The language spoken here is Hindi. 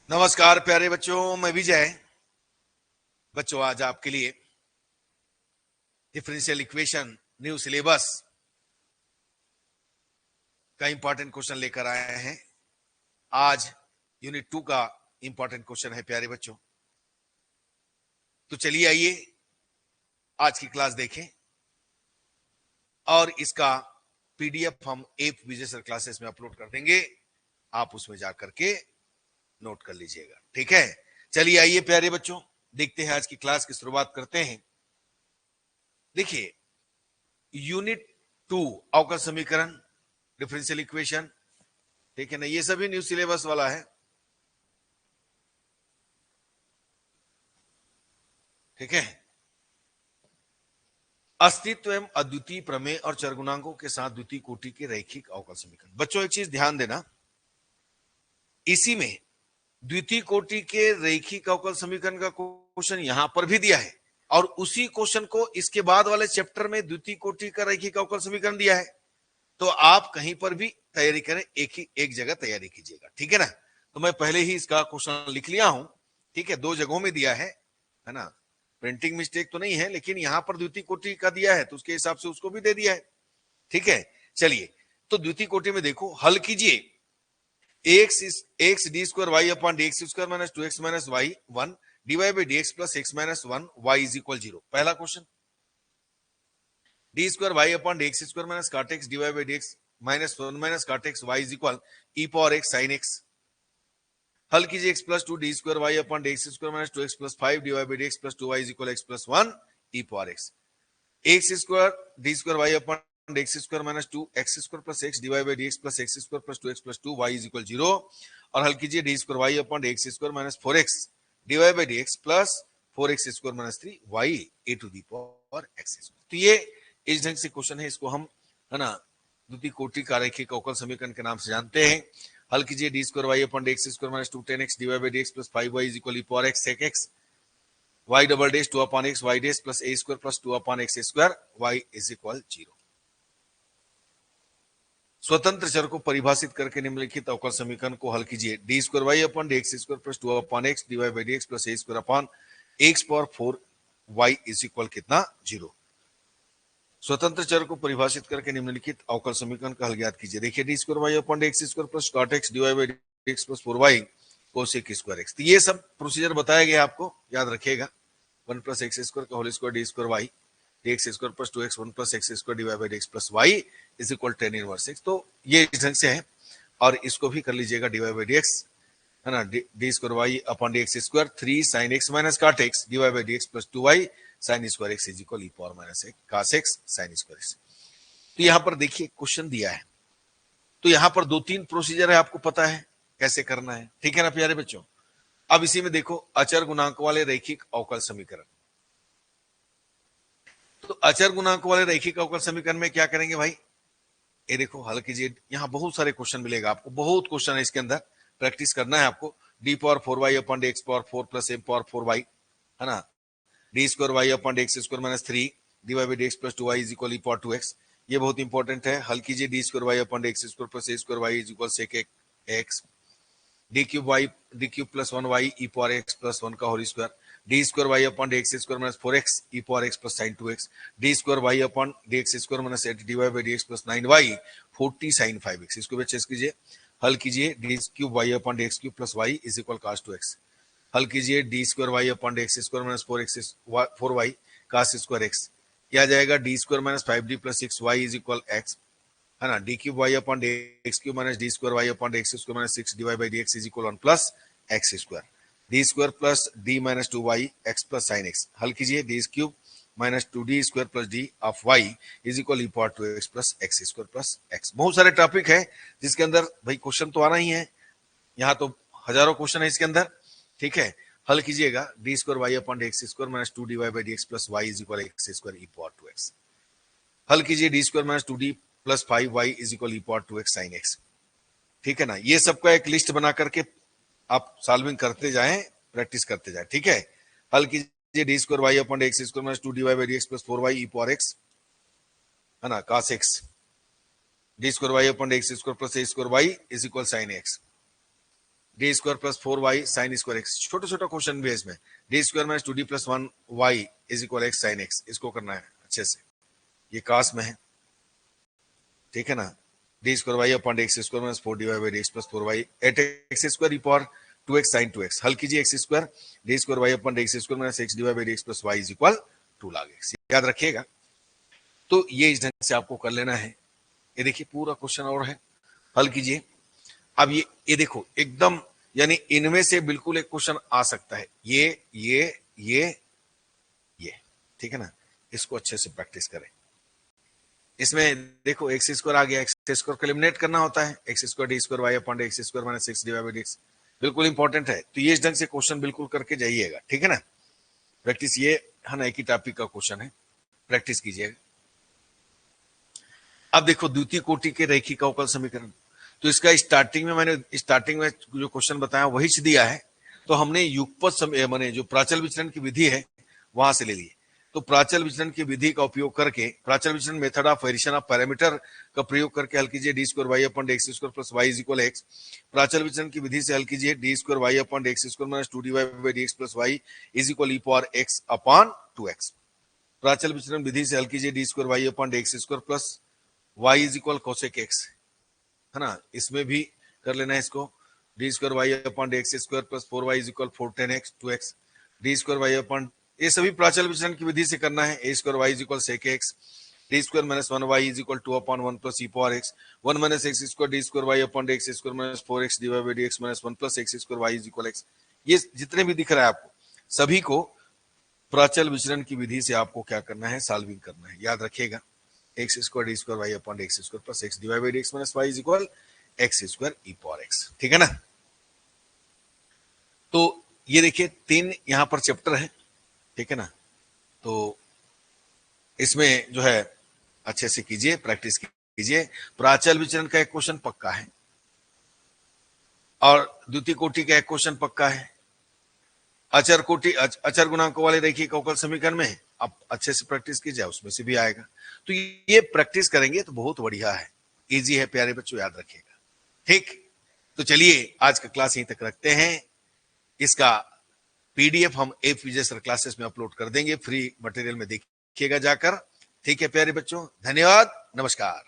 नमस्कार प्यारे बच्चों, मैं विजय। बच्चों, आज आपके लिए डिफरेंशियल इक्वेशन न्यू सिलेबस का इंपॉर्टेंट क्वेश्चन लेकर आए हैं। आज यूनिट 2 का इंपॉर्टेंट क्वेश्चन है प्यारे बच्चों। तो चलिए आइए आज की क्लास देखें और इसका पीडीएफ हम एप विजय क्लासेस में अपलोड कर देंगे। आप उसमें जाकर के नोट कर लीजिएगा, ठीक है। चलिए आइए प्यारे बच्चों, देखते हैं आज की क्लास की शुरुआत करते हैं। देखिए, यूनिट 2 अवकल समीकरण, डिफरेंशियल इक्वेशन, ठीक है ना, ये सभी न्यू सिलेबस वाला है, ठीक है। अस्तित्व एवं अद्वितीय प्रमेय और चरगुणांकों के साथ द्वितीय कोटि के रैखिक अवकल समीकरण। बच्चों, एक चीज ध्यान देना, इसी में द्वितीय कोटि के रैखिक अवकल समीकरण का क्वेश्चन यहां पर भी दिया है और उसी क्वेश्चन को इसके बाद वाले चैप्टर में द्वितीय कोटि का रैखिक अवकल समीकरण दिया है। तो आप कहीं पर भी तैयारी करें, एक जगह तैयारी कीजिएगा, ठीक है ना। तो मैं पहले ही इसका क्वेश्चन लिख लिया हूं, ठीक है। 2 जगहों में दिया है ना। प्रिंटिंग मिस्टेक तो नहीं है, लेकिन यहां पर द्वितीय कोटि का दिया है तो उसके हिसाब से उसको भी दे दिया है, ठीक है। चलिए, तो द्वितीय कोटि में देखो, हल कीजिए। X D square Y upon D x square minus 2x minus y 1 divide by D x plus x minus 1 y is equal 0। पहला question, d square Y upon D x square minus cot x divide by D x minus 1 minus cot x y is equal E power x sine x. हल कीजिए, x plus 2 d square Y upon D x square minus 2x plus 5 divide by D x plus 2 Y is equal X plus 1 E power X. X square D square Y upon D x square minus 2 X square plus X divide by D x plus X square plus 2x plus 2 Y is equal 0। और हल कीजिए, D square Y upon D x square minus 4x divide by D x plus 4x square minus 3 Y A to the power X square. तो ये इस ढंग से क्वेश्चन है, इसको हम, है ना, द्वितीय कोटि का रैखिक अवकल समीकरण के नाम से जानते हैं। हल कीजिए, D square Y upon D x square minus 2 10x divide by D x plus 5 Y is equal E power X sec X Y double dash 2 upon X Y dash plus A square plus 2 upon x square Y is equal 0। स्वतंत्र चर को परिभाषित करके निम्नलिखित अवकल समीकरण को हल कीजिए। D square Y upon D x square plus 2 upon X divide by D x plus A square upon X power 4 Y is equal कितना, 0। स्वतंत्र चर को परिभाषित करके निम्नलिखित अवकल समीकरण का हल ज्ञात कीजिए। देखिए, D square Y upon D x square plus cot X divide by D x plus 4 Y cosec square X. तो ये सब प्रोसीजर बताया गया, आपको याद रखिएगा। 1 प्लस एक्स स्क्वायर का whole square D square Y D x square plus 2x 1 plus X square divide by D x plus Y is equal 10 inverse X. तो ये इस ढंग से है और इसको भी कर लीजिएगा, डिवाइड बाई डी एक्स, है ना, D square Y upon D x square 3 sine X minus cot X divide by D x plus 2 Y sine square X is equal E power minus X cos X sine square X. तो यहां पर देखिए क्वेश्चन दिया है, तो यहां पर 2-3 प्रोसीजर है, आपको पता है कैसे करना है, ठीक है ना प्यारे बच्चों। अब इसी में देखो, अचर गुणांक वाले रैखिक अवकल समीकरण। तो अचर गुणांक वाले रैखिक अवकल समीकरण में क्या करेंगे भाई, ये देखो, हल कीजिए। यहां बहुत सारे क्वेश्चन मिलेगा आपको, बहुत क्वेश्चन है इसके अंदर, प्रैक्टिस करना है आपको। D power 4 Y upon D X power 4 plus M power 4 Y, है ना, D square Y upon D x square minus 3 divide by D x plus 2 Y is equal E power 2x। ये बहुत इंपॉर्टेंट है। हल कीजिए, D square Y upon D x square plus A square Y is equal sec x D cube plus 1 Y E power X plus 1 का whole square D square Y upon D x square minus 4x E power X plus sine 2x D square Y upon D x square minus 8 divide by D x plus 9 Y 40 sine 5x। इसको भी चेक कीजिए। हल कीजिए, D cube Y upon D X cube plus Y is equal cos 2x। हल कीजिए, D square Y upon D x square minus 4 Y cos square X. क्या जाएगा, D square minus 5d plus 6 Y is equal X, है ना, D cube Y upon D X cube minus D square Y upon D x square minus 6 divide by D X is equal 1 plus X square D square plus D minus 2 Y X plus sine x. हल कीजिए, D cube minus 2d square plus D of Y is equal E power 2x plus X square plus x. बहुत सारे टॉपिक है जिसके अंदर भाई क्वेश्चन तो आना ही है, यहाँ तो हजारों क्वेश्चन है इसके अंदर, ठीक है। हल कीजिएगा, D square Y upon D x square minus 2 divide by D x plus Y is equal X square E power 2x। हल कीजिए, D square minus 2d plus 5 Y is equal E power 2x sine X, ठीक है ना। ये सबका एक लिस्ट बना करके आप सॉल्विंग करते जाएं, प्रैक्टिस करते जाएं, ठीक है। हल कीजिए, D square Y upon x square minus 2 divide by D x plus 4 Y E power X, है ना, cos X D square Y upon x square plus A square Y is equal sine X. D square plus 4y sine square X, छोटा छोटा क्वेश्चन भी है इसमें। D square minus 2d plus 1y is equal X sine X, इसको करना है अच्छे से, ये कास में है, ठीक है ना। D square Y upon x square minus 4 dy by X plus 4y eight X square E power 2x sine 2x, हल कीजिए X square, D square Y upon x square minus X dy by X plus y is equal 2 log x, याद रखिएगा। तो ये इस ढंग से आपको कर लेना है। ये देखिए पूरा क्वेश्चन और है, हल कीजिए। अब ये देखो एकदम, यानी इनमें से बिल्कुल एक क्वेश्चन आ सकता है, ये, ठीक है ना। इसको अच्छे से प्रैक्टिस करें। इसमें देखो एक्स स्क्वायर आ गया, एक्स स्क्वायर को एलिमिनेट करना होता है, X square D square Y upon x square minus X divide by X, बिल्कुल इंपॉर्टेंट है। तो ये इस ढंग से क्वेश्चन बिल्कुल करके जाइएगा, ठीक है ना। प्रैक्टिस ये है ना, एक ही टॉपिक का क्वेश्चन है, प्रैक्टिस कीजिएगा। अब देखो द्वितीय कोटि के रैखिक अवकल समीकरण, तो इसका स्टार्टिंग में जो क्वेश्चन बताया वही दिया है, तो हमने युगपत माने जो प्राचल विचलन की विधि है वहां से ले लिए। तो प्राचल विचलन की विधि का उपयोग करके, प्राचल विचलन method of variation of parameter का प्रयोग करके हल कीजिए D square Y upon x square plus Y is equal X. प्राचल विचलन की विधि से हल कीजिए D square Y upon x square minus 2 dy by D x plus Y is equal E power X upon 2x। प्राचल विचलन विधि से हल कीजिए D square Y upon x square plus Y is equal cosec x, है ना। इसमें भी कर लेना है इसको, d square Y upon x square plus 4y is equal 4 10 x 2x, D square Y upon, ये सभी प्राचल विचलन की विधि से करना है, a square Y is equal sec x, D square minus 1y is equal 2 upon 1 plus e power x, 1 minus x square D square Y upon x square minus 4x divide by dx minus 1 plus X square Y is equal X. ये जितने भी दिख रहा है आपको, सभी को प्राचल विचलन की विधि से आपको क्या करना है, सॉल्विंग करना है, याद रखिएगा। X square D square Y upon x square plus X divide by dx minus Y is equal X square E power X, ठीक है ना। तो ये देखिए 3 यहां पर चैप्टर है, ठीक है ना। तो इसमें जो है अच्छे से कीजिए, प्रैक्टिस कीजिए। प्राचल विचलन का एक क्वेश्चन पक्का है और द्वितीय कोटि का एक क्वेश्चन पक्का है। अचर गुणांकों वाले रैखिक अवकल समीकरण में आप अच्छे से प्रैक्टिस कीजिए, उसमें से भी आएगा। तो ये प्रैक्टिस करेंगे तो बहुत बढ़िया है, इजी है प्यारे बच्चों, याद रखिएगा, ठीक। तो चलिए आज का क्लास यहीं तक रखते हैं। इसका पीडीएफ हम एफ विजय सर क्लासेस में अपलोड कर देंगे, फ्री मटेरियल में देखिएगा जाकर, ठीक है प्यारे बच्चों। धन्यवाद, नमस्कार।